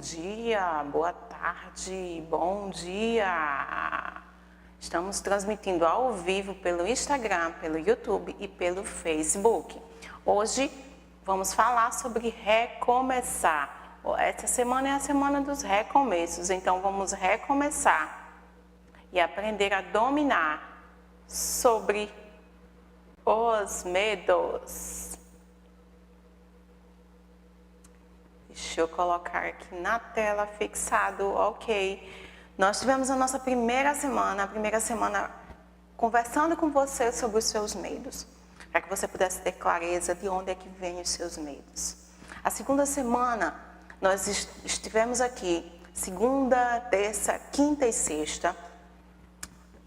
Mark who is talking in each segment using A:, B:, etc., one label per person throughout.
A: dia, boa tarde, bom dia. Estamos transmitindo ao vivo pelo Instagram, pelo YouTube e pelo Facebook. Hoje vamos falar sobre recomeçar. Essa semana é a semana dos recomeços, então vamos recomeçar e aprender a dominar sobre os medos. Deixa eu colocar aqui na tela fixado, ok. Nós tivemos a nossa primeira semana conversando com você sobre os seus medos, para que você pudesse ter clareza de onde é que vêm os seus medos. A segunda semana, nós estivemos aqui, segunda, terça, quinta e sexta,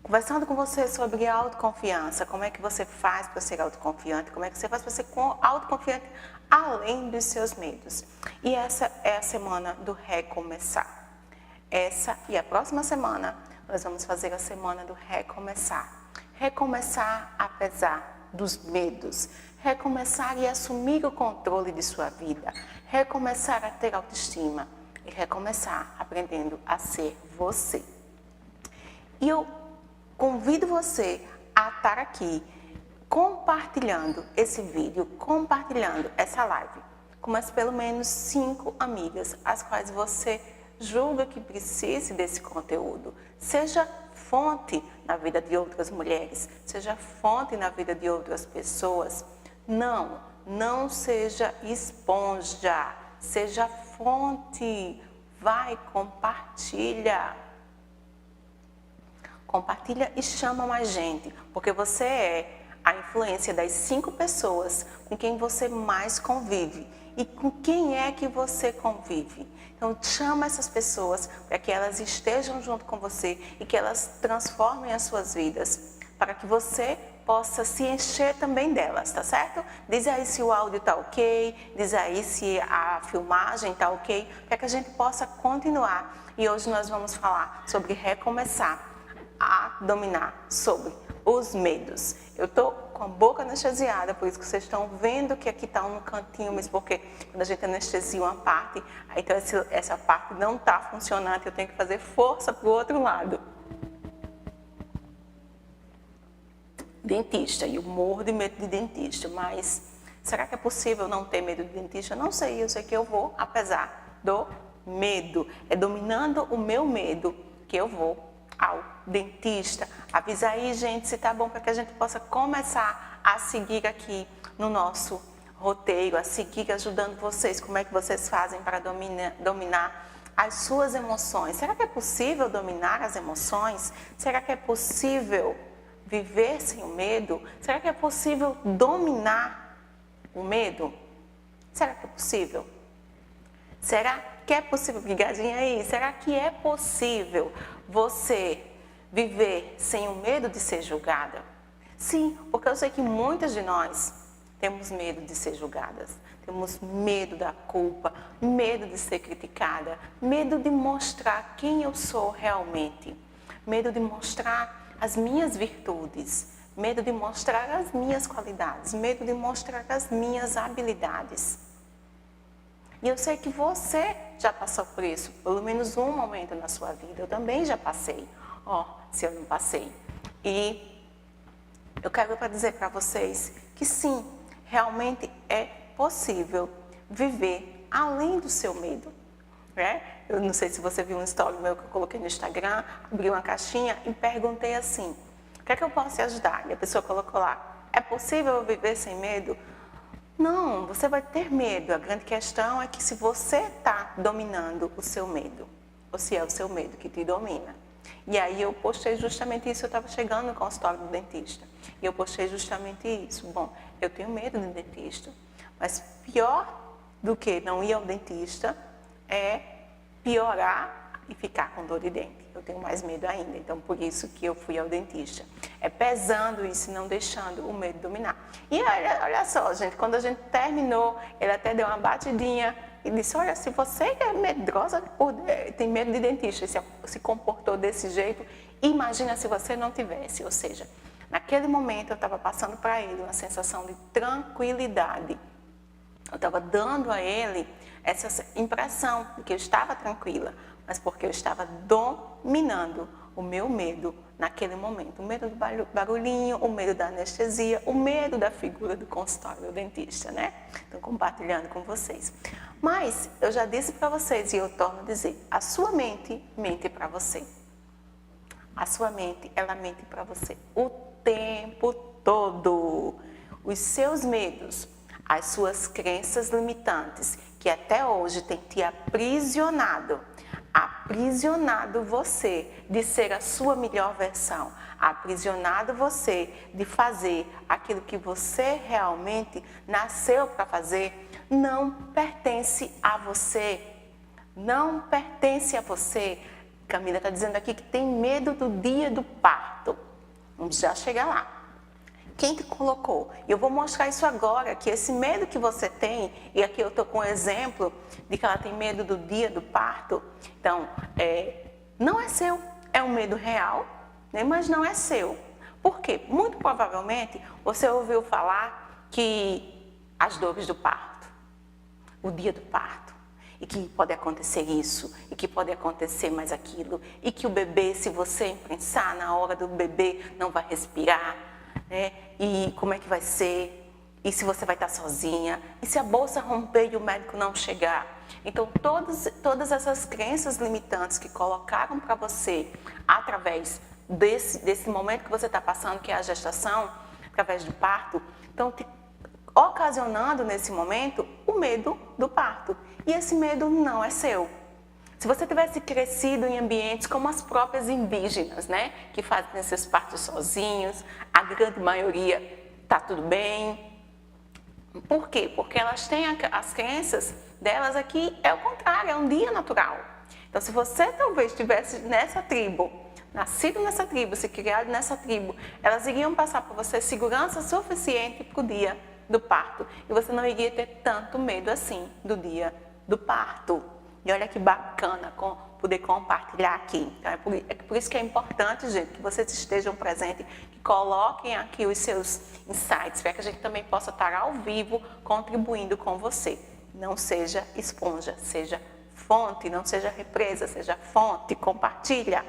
A: conversando com você sobre autoconfiança, como é que você faz para ser autoconfiante, como é que você faz para ser autoconfiante além dos seus medos. E essa é a semana do recomeçar. Essa e a próxima semana, nós vamos fazer a semana do recomeçar. Recomeçar apesar dos medos. Recomeçar e assumir o controle de sua vida. Recomeçar a ter autoestima. E recomeçar aprendendo a ser você. E eu convido você a estar aqui compartilhando esse vídeo, compartilhando essa live com mais pelo menos 5 amigas, as quais você julga que precise desse conteúdo. Seja fonte na vida de outras mulheres, seja fonte na vida de outras pessoas. Não seja esponja, seja fonte. Vai, compartilha. Compartilha e chama mais gente, porque você é a influência das 5 pessoas com quem você mais convive. E com quem é que você convive? Então, chama essas pessoas para que elas estejam junto com você e que elas transformem as suas vidas, para que você possa se encher também delas, tá certo? Diz aí se o áudio tá ok, diz aí se a filmagem tá ok, para que a gente possa continuar. E hoje nós vamos falar sobre recomeçar a dominar sobre os medos. Eu tô com a boca anestesiada, por isso que vocês estão vendo que aqui tá um cantinho, mas porque quando a gente anestesia uma parte, aí então essa parte não tá funcionando, eu tenho que fazer força pro outro lado. Dentista, e eu morro de medo de dentista, mas será que é possível não ter medo de dentista? Não sei, eu sei que eu vou, apesar do medo. É dominando o meu medo que eu vou ao dentista. Avisa aí, gente, se tá bom, para que a gente possa começar a seguir aqui no nosso roteiro, a seguir ajudando vocês, como é que vocês fazem para dominar as suas emoções. Será que é possível dominar as emoções? Será que é possível viver sem o medo? Será que é possível dominar o medo? Será que é possível? Será que é possível, brigadinha aí, será que é possível você viver sem o medo de ser julgada? Sim, porque eu sei que muitas de nós temos medo de ser julgadas, temos medo da culpa, medo de ser criticada, medo de mostrar quem eu sou realmente, medo de mostrar as minhas virtudes, medo de mostrar as minhas qualidades, medo de mostrar as minhas habilidades. E eu sei que você já passou por isso, pelo menos um momento na sua vida. Eu também já passei. Se eu não passei. E eu quero dizer para vocês que sim, realmente é possível viver além do seu medo. Né? Eu não sei se você viu um story meu que eu coloquei no Instagram, abri uma caixinha e perguntei assim, o que é que eu posso te ajudar? E a pessoa colocou lá, é possível viver sem medo? Não, você vai ter medo. A grande questão é que se você está dominando o seu medo, ou se é o seu medo que te domina. E aí eu postei justamente isso, eu estava chegando no consultório do dentista. E eu postei justamente isso. Bom, eu tenho medo de dentista, mas pior do que não ir ao dentista é piorar e ficar com dor de dente. Eu tenho mais medo ainda, então por isso que eu fui ao dentista. É pesando isso e não deixando o medo dominar. E olha só, gente, quando a gente terminou, ele até deu uma batidinha e disse, olha, se você é medrosa, tem medo de dentista, e se comportou desse jeito, imagina se você não tivesse. Ou seja, naquele momento eu estava passando para ele uma sensação de tranquilidade. Eu estava dando a ele essa impressão de que eu estava tranquila, mas porque eu estava dominando o meu medo naquele momento. O medo do barulhinho, o medo da anestesia, o medo da figura do consultório do dentista, né? Estou compartilhando com vocês. Mas eu já disse para vocês e eu torno a dizer, a sua mente mente para você. A sua mente, ela mente para você o tempo todo. Os seus medos, as suas crenças limitantes, que até hoje têm te aprisionado você de ser a sua melhor versão, aprisionado você de fazer aquilo que você realmente nasceu para fazer, não pertence a você. Não pertence a você. Camila está dizendo aqui que tem medo do dia do parto. Vamos já chegar lá. Quem te colocou? Eu vou mostrar isso agora, que esse medo que você tem, e aqui eu estou com um exemplo de que ela tem medo do dia do parto. Então, não é seu, é um medo real, né? Mas não é seu. Por quê? Muito provavelmente você ouviu falar que as dores do parto, o dia do parto, e que pode acontecer isso, e que pode acontecer mais aquilo, e que o bebê, se você imprensar na hora do bebê, não vai respirar, né? E como é que vai ser? E se você vai estar sozinha? E se a bolsa romper e o médico não chegar? Então, todas essas crenças limitantes que colocaram para você através desse momento que você está passando, que é a gestação, através do parto, estão te ocasionando nesse momento o medo do parto. E esse medo não é seu. Se você tivesse crescido em ambientes como as próprias indígenas, né, que fazem seus partos sozinhos, a grande maioria está tudo bem. Por quê? Porque elas têm as crenças delas aqui, é o contrário, é um dia natural. Então, se você talvez estivesse nessa tribo, nascido nessa tribo, se criado nessa tribo, elas iriam passar para você segurança suficiente para o dia do parto. E você não iria ter tanto medo assim do dia do parto. E olha que bacana poder compartilhar aqui. Então, é por isso que é importante, gente, que vocês estejam presentes, que coloquem aqui os seus insights, para que a gente também possa estar ao vivo contribuindo com você. Não seja esponja, seja fonte, não seja represa, seja fonte, compartilha.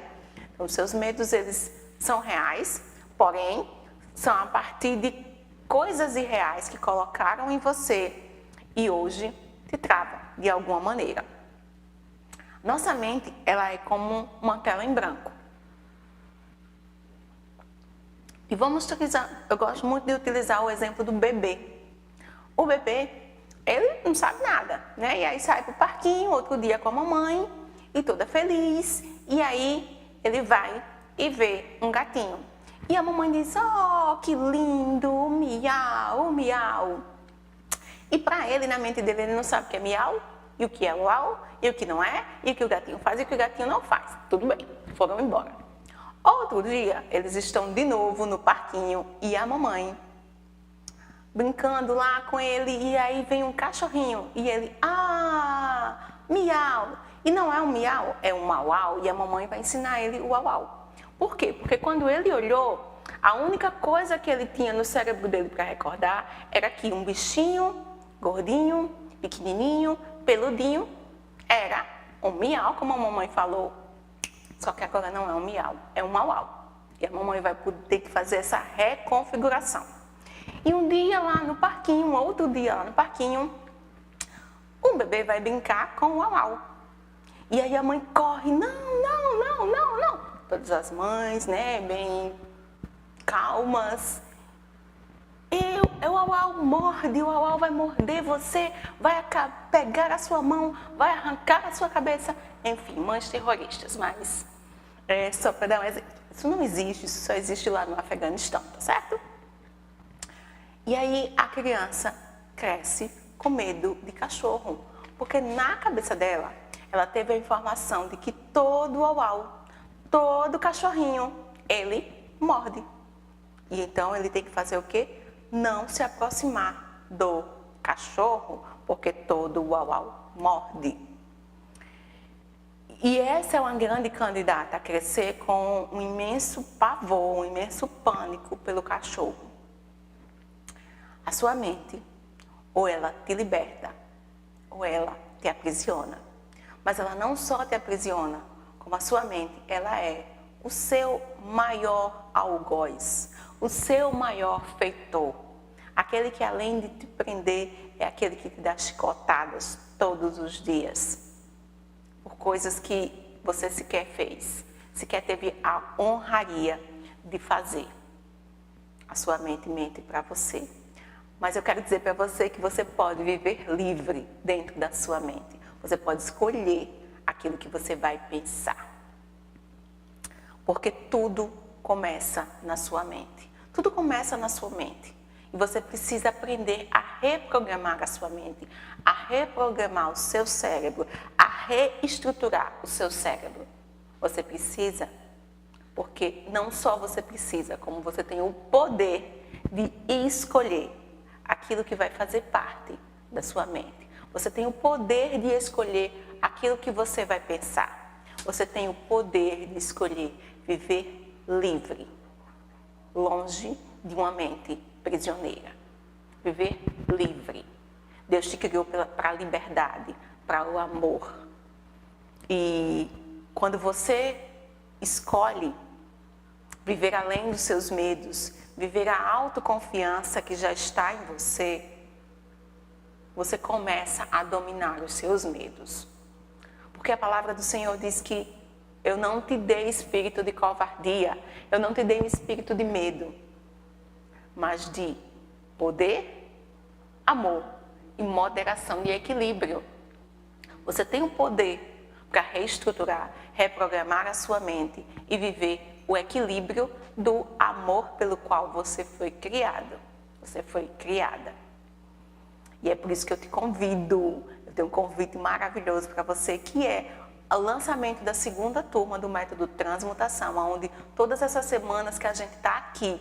A: Então, os seus medos, eles são reais, porém, são a partir de coisas irreais que colocaram em você e hoje te trava de alguma maneira. Nossa mente, ela é como uma tela em branco. E vamos utilizar, eu gosto muito de utilizar o exemplo do bebê. O bebê, ele não sabe nada, né? E aí sai pro parquinho, outro dia com a mamãe, e toda feliz. E aí ele vai e vê um gatinho. E a mamãe diz, oh, que lindo, miau, miau. E para ele, na mente dele, ele não sabe o que é miau, e o que é uau, e o que não é, e o que o gatinho faz e o que o gatinho não faz. Tudo bem, foram embora. Outro dia, eles estão de novo no parquinho e a mamãe brincando lá com ele, e aí vem um cachorrinho e ele, miau. E não é um miau, é um uau, e a mamãe vai ensinar ele o uau. Por quê? Porque quando ele olhou, a única coisa que ele tinha no cérebro dele para recordar era que um bichinho gordinho, pequenininho, peludinho, era um miau, como a mamãe falou. Só que agora não é um miau, é um uau. E a mamãe vai ter que fazer essa reconfiguração. E um dia lá no parquinho, outro dia lá no parquinho, o bebê vai brincar com o uau. E aí a mãe corre, não. Todas as mães, né, bem calmas. O uau morde, o uau vai morder você, vai pegar a sua mão, vai arrancar a sua cabeça. Enfim, mães terroristas, mas só para dar um exemplo. Isso não existe, isso só existe lá no Afeganistão, tá certo? E aí a criança cresce com medo de cachorro, porque na cabeça dela, ela teve a informação de que todo uau, todo cachorrinho, ele morde. E então ele tem que fazer o quê? Não se aproximar do cachorro, porque todo uau morde. E essa é uma grande candidata a crescer com um imenso pavor, um imenso pânico pelo cachorro. A sua mente ou ela te liberta, ou ela te aprisiona. Mas ela não só te aprisiona, como a sua mente, ela é o seu maior algoz, o seu maior feitor. Aquele que além de te prender, é aquele que te dá chicotadas todos os dias. Por coisas que você sequer fez, sequer teve a honraria de fazer. A sua mente mente para você. Mas eu quero dizer para você que você pode viver livre dentro da sua mente. Você pode escolher aquilo que você vai pensar. Porque tudo começa na sua mente. Tudo começa na sua mente. E você precisa aprender a reprogramar a sua mente, a reprogramar o seu cérebro, a reestruturar o seu cérebro. Você precisa, porque não só você precisa, como você tem o poder de escolher aquilo que vai fazer parte da sua mente. Você tem o poder de escolher aquilo que você vai pensar. Você tem o poder de escolher viver livre, longe de uma mente prisioneira. Viver livre. Deus te criou para a liberdade, para o amor. E quando você escolhe viver além dos seus medos, viver a autoconfiança que já está em você, você começa a dominar os seus medos. Porque a palavra do Senhor diz que eu não te dei espírito de covardia, eu não te dei um espírito de medo, mas de poder, amor e moderação e equilíbrio. Você tem o poder para reestruturar, reprogramar a sua mente e viver o equilíbrio do amor pelo qual você foi criado. Você foi criada. E é por isso que eu te convido, eu tenho um convite maravilhoso para você, que é o lançamento da segunda turma do método Transmutação, onde todas essas semanas que a gente está aqui,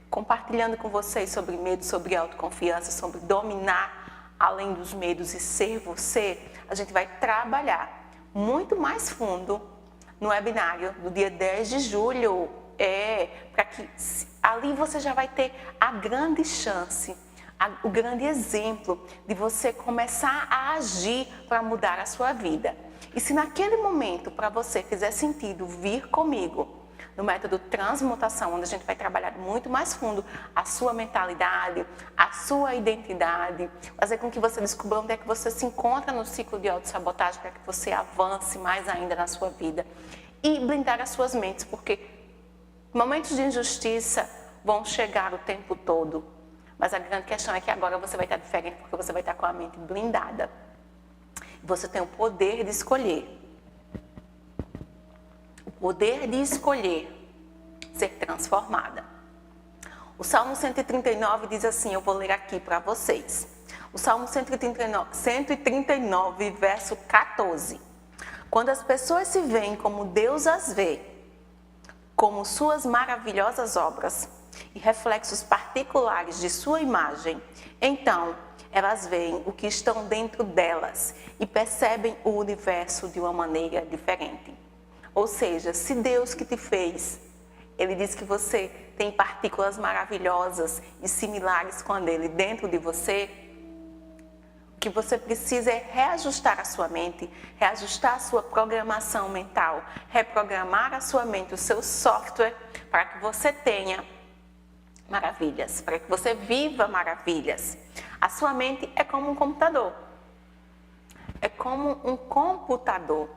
A: compartilhando com vocês sobre medo, sobre autoconfiança, sobre dominar além dos medos e ser você, a gente vai trabalhar muito mais fundo no webinário do dia 10 de julho. Para que ali você já vai ter a grande chance, o grande exemplo de você começar a agir para mudar a sua vida. E se naquele momento para você fizer sentido vir comigo no método Transmutação, onde a gente vai trabalhar muito mais fundo a sua mentalidade, a sua identidade, fazer com que você descubra onde é que você se encontra no ciclo de autossabotagem para que você avance mais ainda na sua vida e blindar as suas mentes, porque momentos de injustiça vão chegar o tempo todo, mas a grande questão é que agora você vai estar diferente porque você vai estar com a mente blindada. Você tem o poder de escolher. O poder de escolher ser transformada. O Salmo 139 diz assim, eu vou ler aqui para vocês. O Salmo 139, verso 14. Quando as pessoas se veem como Deus as vê, como suas maravilhosas obras e reflexos particulares de sua imagem, então elas veem o que estão dentro delas e percebem o universo de uma maneira diferente. Ou seja, se Deus que te fez, Ele diz que você tem partículas maravilhosas e similares com a dele dentro de você, o que você precisa é reajustar a sua mente, reajustar a sua programação mental, reprogramar a sua mente, o seu software, para que você tenha maravilhas, para que você viva maravilhas. A sua mente é como um computador. É como um computador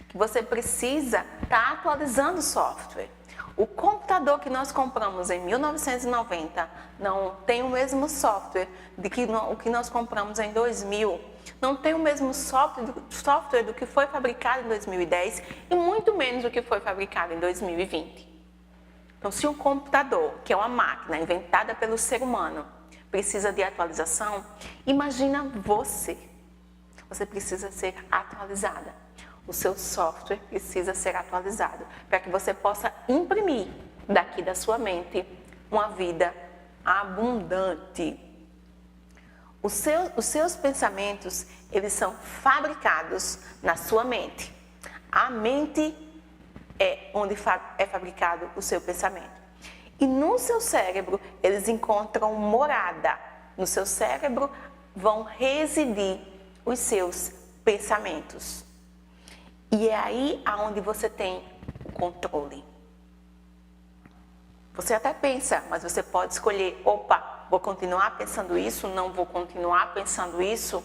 A: que você precisa estar atualizando o software. O computador que nós compramos em 1990 não tem o mesmo software o que nós compramos em 2000. Não tem o mesmo software do que foi fabricado em 2010 e muito menos do que foi fabricado em 2020. Então, se um computador, que é uma máquina inventada pelo ser humano, precisa de atualização, imagina você. Você precisa ser atualizada. O seu software precisa ser atualizado para que você possa imprimir daqui da sua mente uma vida abundante. Os seus pensamentos, eles são fabricados na sua mente. A mente é onde é fabricado o seu pensamento. E no seu cérebro, eles encontram morada. No seu cérebro, vão residir os seus pensamentos. E é aí aonde você tem o controle. Você até pensa, mas você pode escolher, opa, vou continuar pensando isso, não vou continuar pensando isso.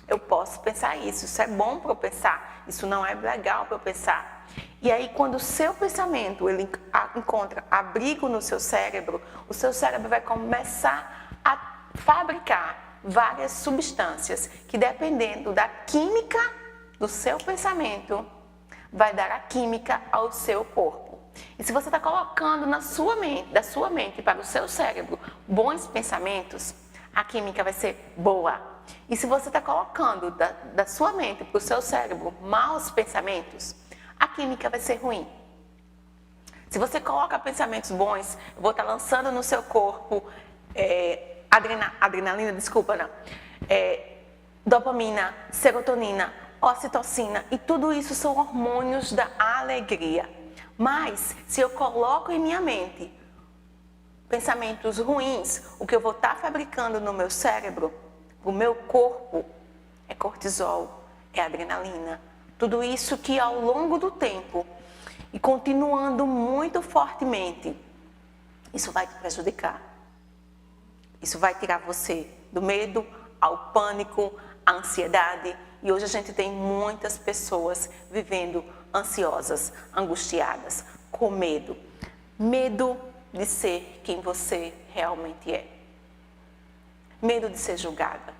A: Eu posso pensar isso é bom para eu pensar, isso não é legal para eu pensar. E aí quando o seu pensamento ele encontra abrigo no seu cérebro, o seu cérebro vai começar a fabricar várias substâncias que, dependendo da química do seu pensamento, vai dar a química ao seu corpo. E se você está colocando da sua mente para o seu cérebro bons pensamentos, a química vai ser boa. E se você está colocando da sua mente para o seu cérebro maus pensamentos, a química vai ser ruim. Se você coloca pensamentos bons, eu vou estar lançando no seu corpo dopamina, serotonina, ocitocina, e tudo isso são hormônios da alegria. Mas, se eu coloco em minha mente pensamentos ruins, o que eu vou estar fabricando no meu cérebro, no meu corpo, é cortisol, é adrenalina. Tudo isso que ao longo do tempo, e continuando muito fortemente, isso vai te prejudicar. Isso vai tirar você do medo ao pânico, à ansiedade. E hoje a gente tem muitas pessoas vivendo ansiosas, angustiadas, com medo. Medo de ser quem você realmente é. Medo de ser julgada.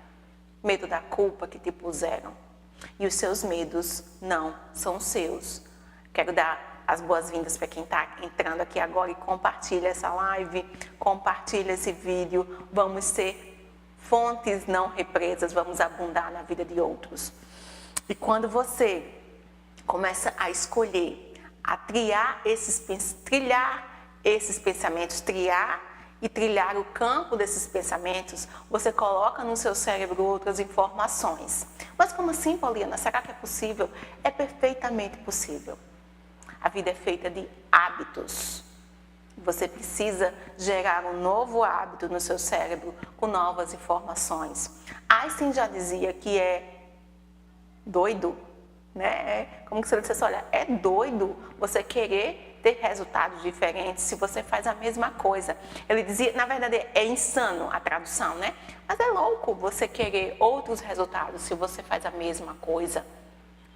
A: Medo da culpa que te puseram. E os seus medos não são seus. Quero dar as boas-vindas para quem está entrando aqui agora e compartilha essa live, compartilha esse vídeo. Vamos ser fontes não represas, vamos abundar na vida de outros. E quando você começa a escolher, a trilhar esses pensamentos, trilhar o campo desses pensamentos, você coloca no seu cérebro outras informações. Mas como assim, Pauliana? Será que é possível? É perfeitamente possível. A vida é feita de hábitos. Você precisa gerar um novo hábito no seu cérebro com novas informações. Einstein já dizia que é doido, né? Como que você disse, olha, é doido você querer ter resultados diferentes se você faz a mesma coisa. Ele dizia, na verdade, é insano a tradução, né? Mas é louco você querer outros resultados se você faz a mesma coisa.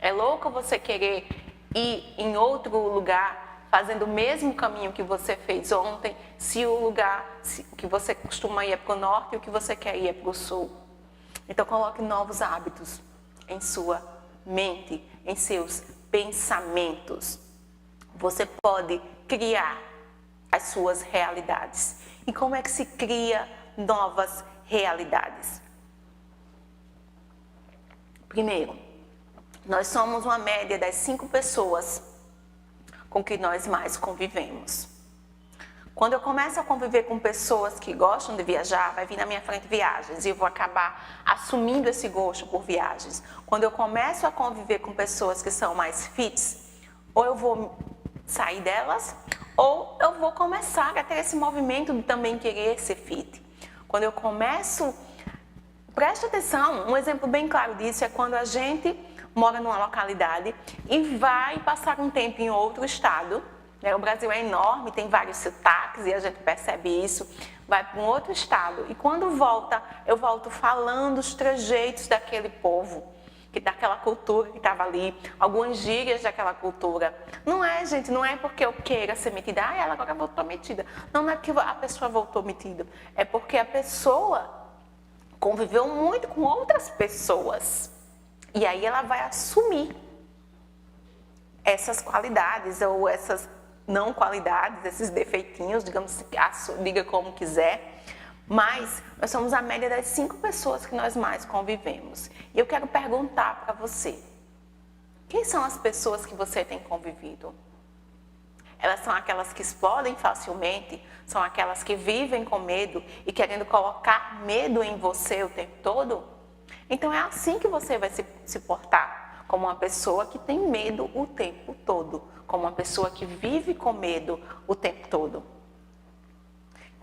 A: É louco você querer ir em outro lugar fazendo o mesmo caminho que você fez ontem, se o lugar que você costuma ir é para o norte e o que você quer ir é para o sul. Então coloque novos hábitos em sua mente, em seus pensamentos. Você pode criar as suas realidades. E como é que se cria novas realidades? Primeiro, nós somos uma média das 5 pessoas com que nós mais convivemos. Quando eu começo a conviver com pessoas que gostam de viajar, vai vir na minha frente viagens e eu vou acabar assumindo esse gosto por viagens. Quando eu começo a conviver com pessoas que são mais fits, ou eu vou sair delas, ou eu vou começar a ter esse movimento de também querer ser fit. Quando eu começo, preste atenção, um exemplo bem claro disso é quando a gente mora numa localidade e vai passar um tempo em outro estado, né? O Brasil é enorme, tem vários sotaques e a gente percebe isso, vai para um outro estado e quando volta, eu volto falando os trejeitos daquele povo, daquela cultura que estava ali, algumas gírias daquela cultura. Não é, gente, não é porque eu queira ser metida, ela agora voltou metida. Não é porque a pessoa voltou metida, é porque a pessoa conviveu muito com outras pessoas. E aí ela vai assumir essas qualidades ou essas não qualidades, esses defeitinhos, digamos, diga como quiser. Mas nós somos a média das 5 pessoas que nós mais convivemos. E eu quero perguntar para você, quem são as pessoas que você tem convivido? Elas são aquelas que explodem facilmente? São aquelas que vivem com medo e querendo colocar medo em você o tempo todo? Então é assim que você vai se portar, como uma pessoa que tem medo o tempo todo, como uma pessoa que vive com medo o tempo todo.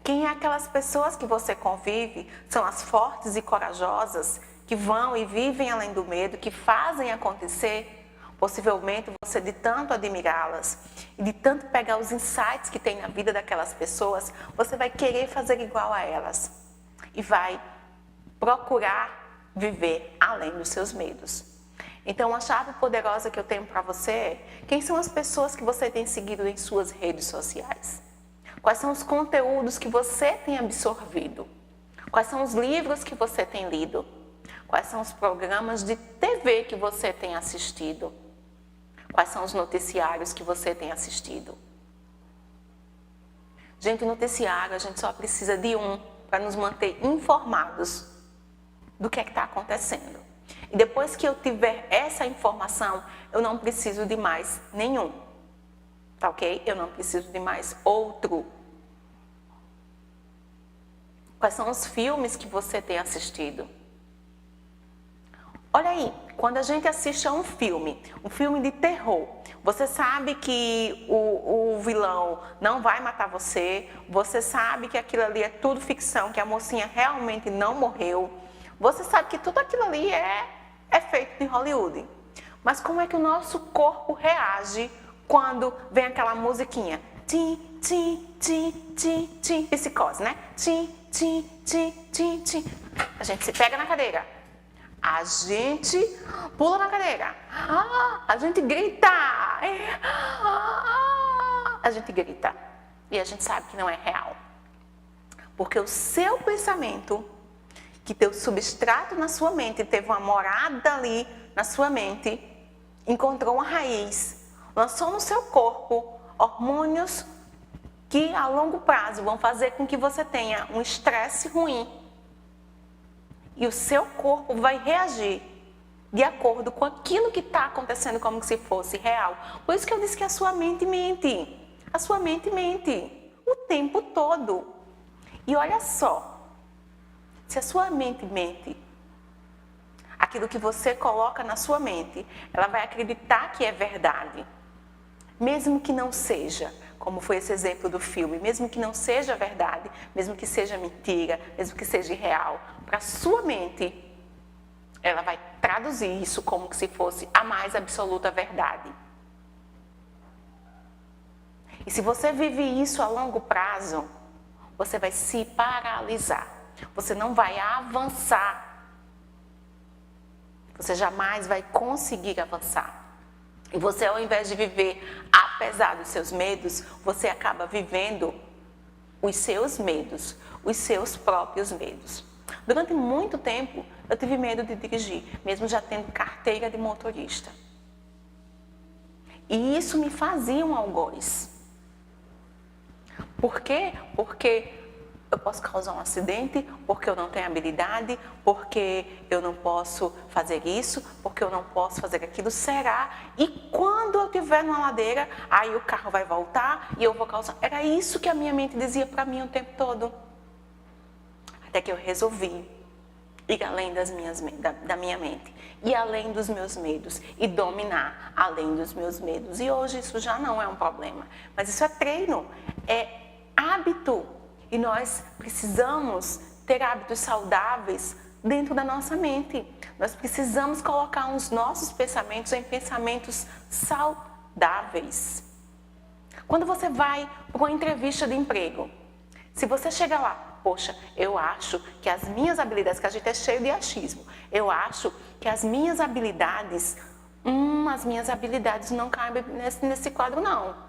A: Quem é aquelas pessoas que você convive? São as fortes e corajosas que vão e vivem além do medo, que fazem acontecer? Possivelmente você, de tanto admirá-las e de tanto pegar os insights que tem na vida daquelas pessoas, você vai querer fazer igual a elas e vai procurar viver além dos seus medos. Então, a chave poderosa que eu tenho para você é: quem são as pessoas que você tem seguido em suas redes sociais? Quais são os conteúdos que você tem absorvido? Quais são os livros que você tem lido? Quais são os programas de TV que você tem assistido? Quais são os noticiários que você tem assistido? Gente, o noticiário, a gente só precisa de um para nos manter informados do que é que está acontecendo. E depois que eu tiver essa informação, eu não preciso de mais nenhum. Tá ok? Eu não preciso de mais outro. Quais são os filmes que você tem assistido? Olha aí, quando a gente assiste a um filme de terror, você sabe que o vilão não vai matar você, você sabe que aquilo ali é tudo ficção, que a mocinha realmente não morreu, você sabe que tudo aquilo ali é feito de Hollywood. Mas como é que o nosso corpo reage quando vem aquela musiquinha? Tim, tim, tim, tim, tim, psicose, né? Tim, tim, tim, tim, tim. A gente se pega na cadeira. A gente pula na cadeira. A gente grita. A gente grita. E a gente sabe que não é real. Porque o seu pensamento, que teu substrato na sua mente, teve uma morada ali na sua mente, encontrou uma raiz, lançou no seu corpo hormônios que a longo prazo vão fazer com que você tenha um estresse ruim. E o seu corpo vai reagir de acordo com aquilo que está acontecendo como se fosse real. Por isso que eu disse que a sua mente mente. A sua mente mente o tempo todo. E olha só, se a sua mente mente, aquilo que você coloca na sua mente, ela vai acreditar que é verdade. Mesmo que não seja, como foi esse exemplo do filme, mesmo que não seja verdade, mesmo que seja mentira, mesmo que seja irreal, para a sua mente, ela vai traduzir isso como se fosse a mais absoluta verdade. E se você vive isso a longo prazo, você vai se paralisar, você não vai avançar, você jamais vai conseguir avançar. E você, ao invés de viver apesar dos seus medos, você acaba vivendo os seus medos, os seus próprios medos. Durante muito tempo, eu tive medo de dirigir, mesmo já tendo carteira de motorista. E isso me fazia um algoz. Por quê? Porque eu posso causar um acidente, porque eu não tenho habilidade, porque eu não posso fazer isso, porque eu não posso fazer aquilo. Será? E quando eu estiver numa ladeira, aí o carro vai voltar e eu vou causar. Era isso que a minha mente dizia para mim o tempo todo. Até que eu resolvi ir além da minha mente, ir além dos meus medos e dominar além dos meus medos. E hoje isso já não é um problema, mas isso é treino, é hábito. E nós precisamos ter hábitos saudáveis dentro da nossa mente. Nós precisamos colocar os nossos pensamentos em pensamentos saudáveis. Quando você vai para uma entrevista de emprego, se você chega lá, poxa, eu acho que as minhas habilidades, que a gente é cheio de achismo, eu acho que as minhas habilidades não cabem nesse quadro não.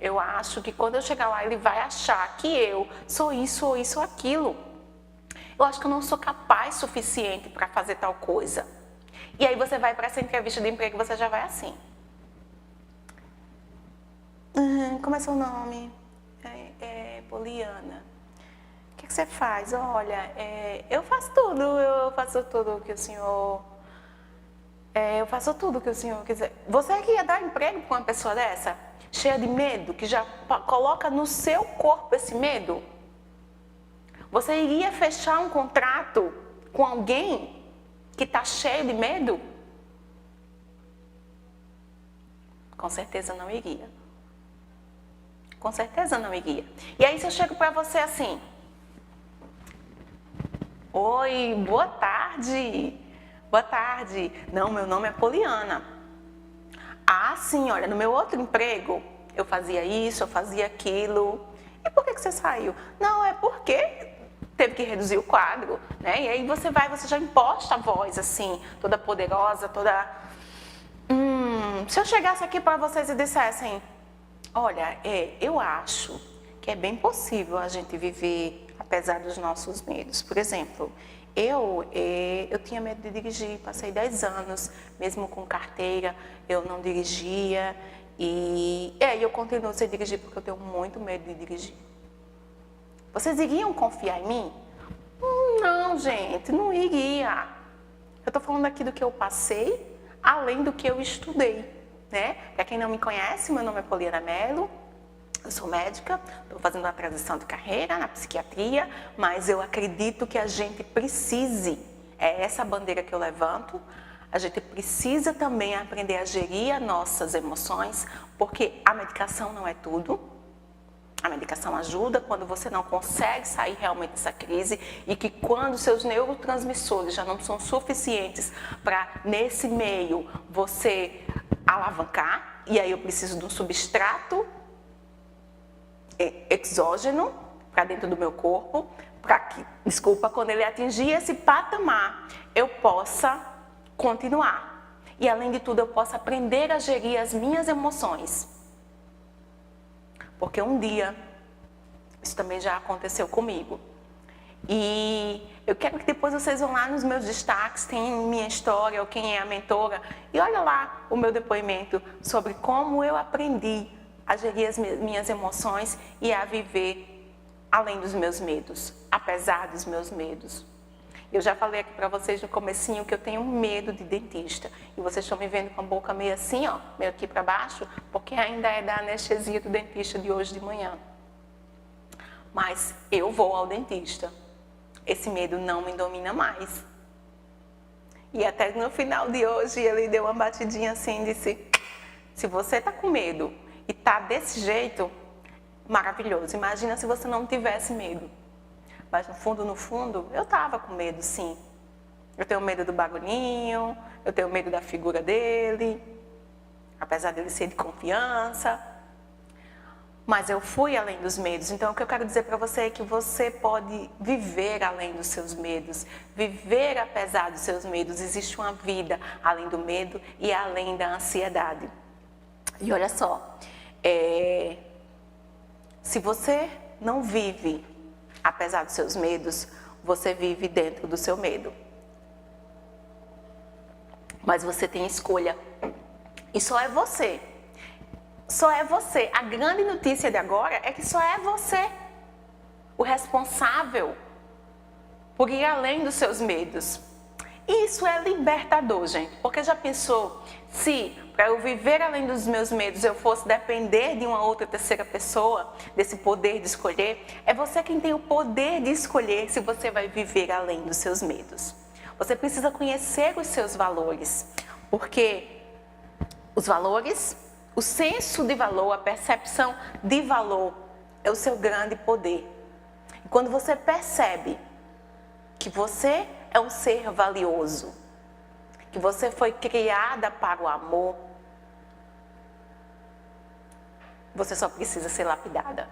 A: Eu acho que quando eu chegar lá, ele vai achar que eu sou isso ou isso ou aquilo. Eu acho que eu não sou capaz suficiente para fazer tal coisa. E aí você vai para essa entrevista de emprego e você já vai assim. Como é seu nome? Poliana. O que você faz? Olha, eu faço tudo que o senhor... eu faço tudo que o senhor quiser. Você que ia dar emprego para uma pessoa dessa? Cheia de medo, que já coloca no seu corpo esse medo? Você iria fechar um contrato com alguém que está cheio de medo? Com certeza não iria. Com certeza não iria. E aí se eu chego para você assim, oi, boa tarde. Boa tarde. Não, meu nome é Poliana. Ah, sim, olha, no meu outro emprego, eu fazia isso, eu fazia aquilo. E por que você saiu? Não, é porque teve que reduzir o quadro, né? E aí você já imposta a voz, assim, toda poderosa, toda... se eu chegasse aqui para vocês e dissessem, olha, eu acho que é bem possível a gente viver apesar dos nossos medos. Por exemplo, eu tinha medo de dirigir, passei 10 anos, mesmo com carteira, eu não dirigia. E eu continuo sem dirigir porque eu tenho muito medo de dirigir. Vocês iriam confiar em mim? Não, gente, não iria. Eu estou falando aqui do que eu passei, além do que eu estudei, né? Para quem não me conhece, meu nome é Poliana Mello. Eu sou médica, estou fazendo uma transição de carreira na psiquiatria, mas eu acredito que a gente precise, é essa bandeira que eu levanto, a gente precisa também aprender a gerir as nossas emoções, porque a medicação não é tudo. A medicação ajuda quando você não consegue sair realmente dessa crise e que quando seus neurotransmissores já não são suficientes para, nesse meio, você alavancar, e aí eu preciso de um substrato exógeno para dentro do meu corpo, para que, quando ele atingir esse patamar, eu possa continuar. E além de tudo, eu possa aprender a gerir as minhas emoções. Porque um dia, isso também já aconteceu comigo. E eu quero que depois vocês vão lá nos meus destaques, tem minha história, ou quem é a mentora, e olha lá o meu depoimento sobre como eu aprendi a gerir as minhas emoções e a viver além dos meus medos, apesar dos meus medos. Eu já falei aqui para vocês no comecinho que eu tenho medo de dentista. E vocês estão me vendo com a boca meio assim, ó, meio aqui para baixo, porque ainda é da anestesia do dentista de hoje de manhã. Mas eu vou ao dentista. Esse medo não me domina mais. E até no final de hoje ele deu uma batidinha assim e disse, se você está com medo e tá desse jeito, maravilhoso. Imagina se você não tivesse medo. Mas no fundo, eu tava com medo, sim. Eu tenho medo do bagulhinho, eu tenho medo da figura dele, apesar dele ser de confiança. Mas eu fui além dos medos. Então, o que eu quero dizer para você é que você pode viver além dos seus medos, viver apesar dos seus medos. Existe uma vida além do medo e além da ansiedade. E olha só, se você não vive apesar dos seus medos, você vive dentro do seu medo. Mas você tem escolha. E só é você. Só é você. A grande notícia de agora é que só é você o responsável por ir além dos seus medos. E isso é libertador, gente. Porque já pensou se para eu viver além dos meus medos eu fosse depender de uma outra terceira pessoa, desse poder de escolher? É você quem tem o poder de escolher se você vai viver além dos seus medos. Você precisa conhecer os seus valores, porque os valores, o senso de valor, a percepção de valor é o seu grande poder. E quando você percebe que você é um ser valioso, que você foi criada para o amor, você só precisa ser lapidada.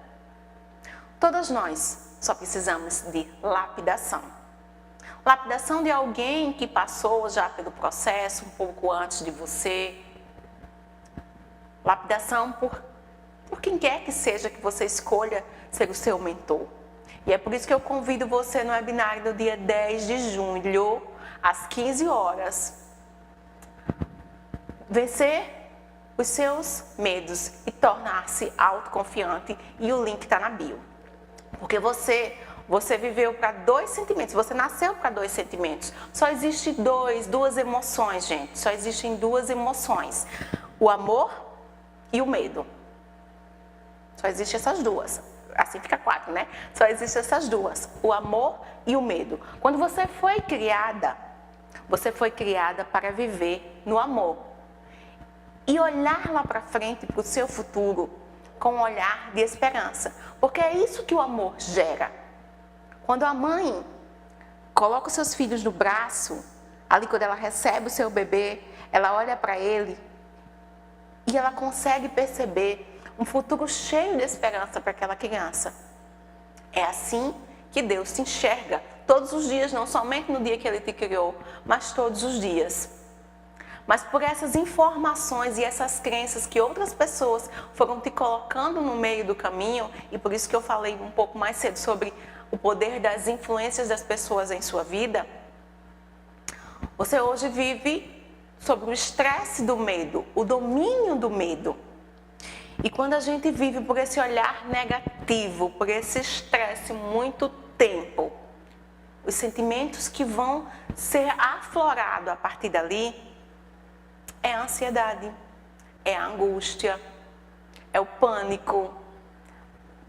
A: Todas nós só precisamos de lapidação. Lapidação de alguém que passou já pelo processo um pouco antes de você. Lapidação por quem quer que seja que você escolha ser o seu mentor. E é por isso que eu convido você no webinar do dia 10 de julho, às 15 horas. Vencer os seus medos e tornar-se autoconfiante. E o link está na bio. Porque você viveu para 2 sentimentos, você nasceu para 2 sentimentos. Só existe duas emoções, gente. Só existem 2 emoções. O amor e o medo. Só existem essas 2. Assim fica 4, né? Só existem essas 2. O amor e o medo. Quando você foi criada para viver no amor. E olhar lá para frente, para o seu futuro, com um olhar de esperança. Porque é isso que o amor gera. Quando a mãe coloca os seus filhos no braço, ali quando ela recebe o seu bebê, ela olha para ele e ela consegue perceber um futuro cheio de esperança para aquela criança. É assim que Deus te enxerga todos os dias, não somente no dia que Ele te criou, mas todos os dias. Mas por essas informações e essas crenças que outras pessoas foram te colocando no meio do caminho, e por isso que eu falei um pouco mais cedo sobre o poder das influências das pessoas em sua vida, você hoje vive sobre o estresse do medo, o domínio do medo. E quando a gente vive por esse olhar negativo, por esse estresse muito tempo, os sentimentos que vão ser aflorados a partir dali é a ansiedade, é a angústia, é o pânico.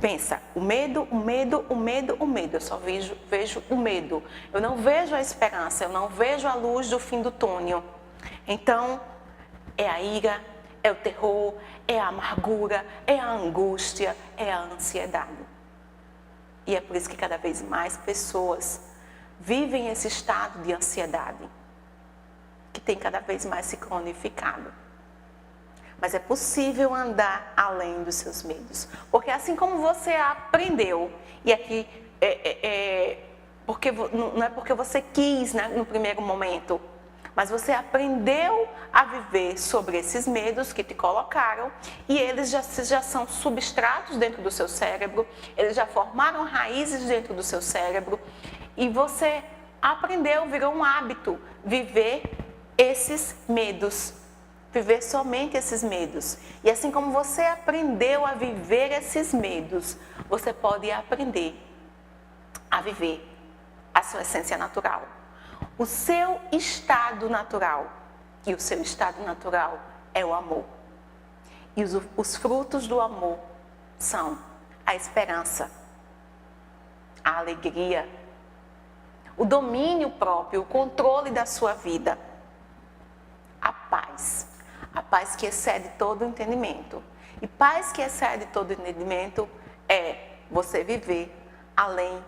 A: Pensa, o medo, o medo, o medo, o medo. Eu só vejo o medo. Eu não vejo a esperança, eu não vejo a luz do fim do túnel. Então, é a ira, é o terror, é a amargura, é a angústia, é a ansiedade. E é por isso que cada vez mais pessoas vivem esse estado de ansiedade, que tem cada vez mais se cronificado. Mas é possível andar além dos seus medos. Porque assim como você aprendeu, e aqui não é porque você quis, né, no primeiro momento, mas você aprendeu a viver sobre esses medos que te colocaram e eles já são substratos dentro do seu cérebro, eles já formaram raízes dentro do seu cérebro e você aprendeu, virou um hábito, viver esses medos. Viver somente esses medos. E assim como você aprendeu a viver esses medos, você pode aprender a viver a sua essência natural. O seu estado natural. E o seu estado natural é o amor. E os frutos do amor são a esperança, a alegria, o domínio próprio, o controle da sua vida, a paz. A paz que excede todo o entendimento. E paz que excede todo o entendimento é você viver além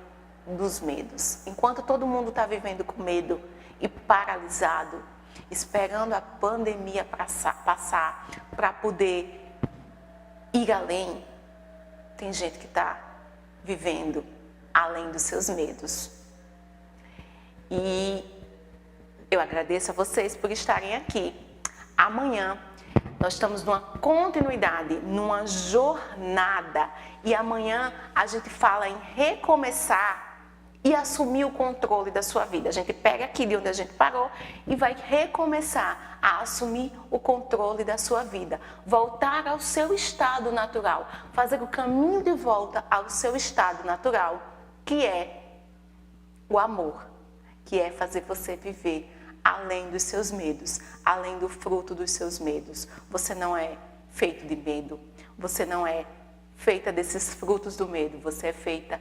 A: dos medos. Enquanto todo mundo está vivendo com medo e paralisado, esperando a pandemia passar para poder ir além, tem gente que está vivendo além dos seus medos. E eu agradeço a vocês por estarem aqui. Amanhã nós estamos numa continuidade, numa jornada. E amanhã a gente fala em recomeçar e assumir o controle da sua vida. A gente pega aqui de onde a gente parou e vai recomeçar a assumir o controle da sua vida. Voltar ao seu estado natural. Fazer o caminho de volta ao seu estado natural, que é o amor. Que é fazer você viver além dos seus medos, além do fruto dos seus medos. Você não é feito de medo, você não é feita desses frutos do medo, você é feita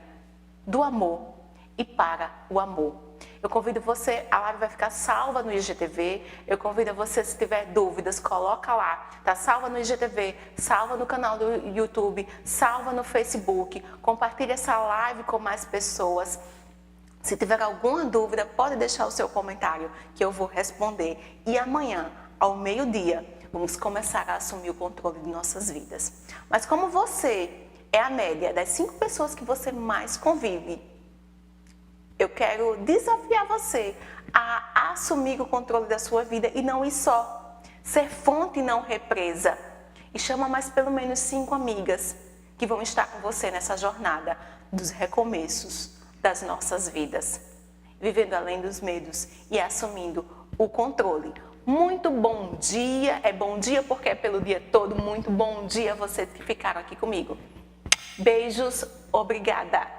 A: do amor e para o amor. Eu convido você, a live vai ficar salva no IGTV, eu convido você, se tiver dúvidas, coloca lá, tá salva no IGTV, salva no canal do YouTube, salva no Facebook, compartilha essa live com mais pessoas. Se tiver alguma dúvida, pode deixar o seu comentário que eu vou responder. E amanhã, ao meio-dia, vamos começar a assumir o controle de nossas vidas. Mas como você é a média das 5 pessoas que você mais convive, eu quero desafiar você a assumir o controle da sua vida e não ir só. Ser fonte e não represa. E chama mais pelo menos 5 amigas que vão estar com você nessa jornada dos recomeços das nossas vidas, vivendo além dos medos e assumindo o controle. Muito bom dia, é bom dia porque é pelo dia todo, muito bom dia a vocês que ficaram aqui comigo. Beijos, obrigada!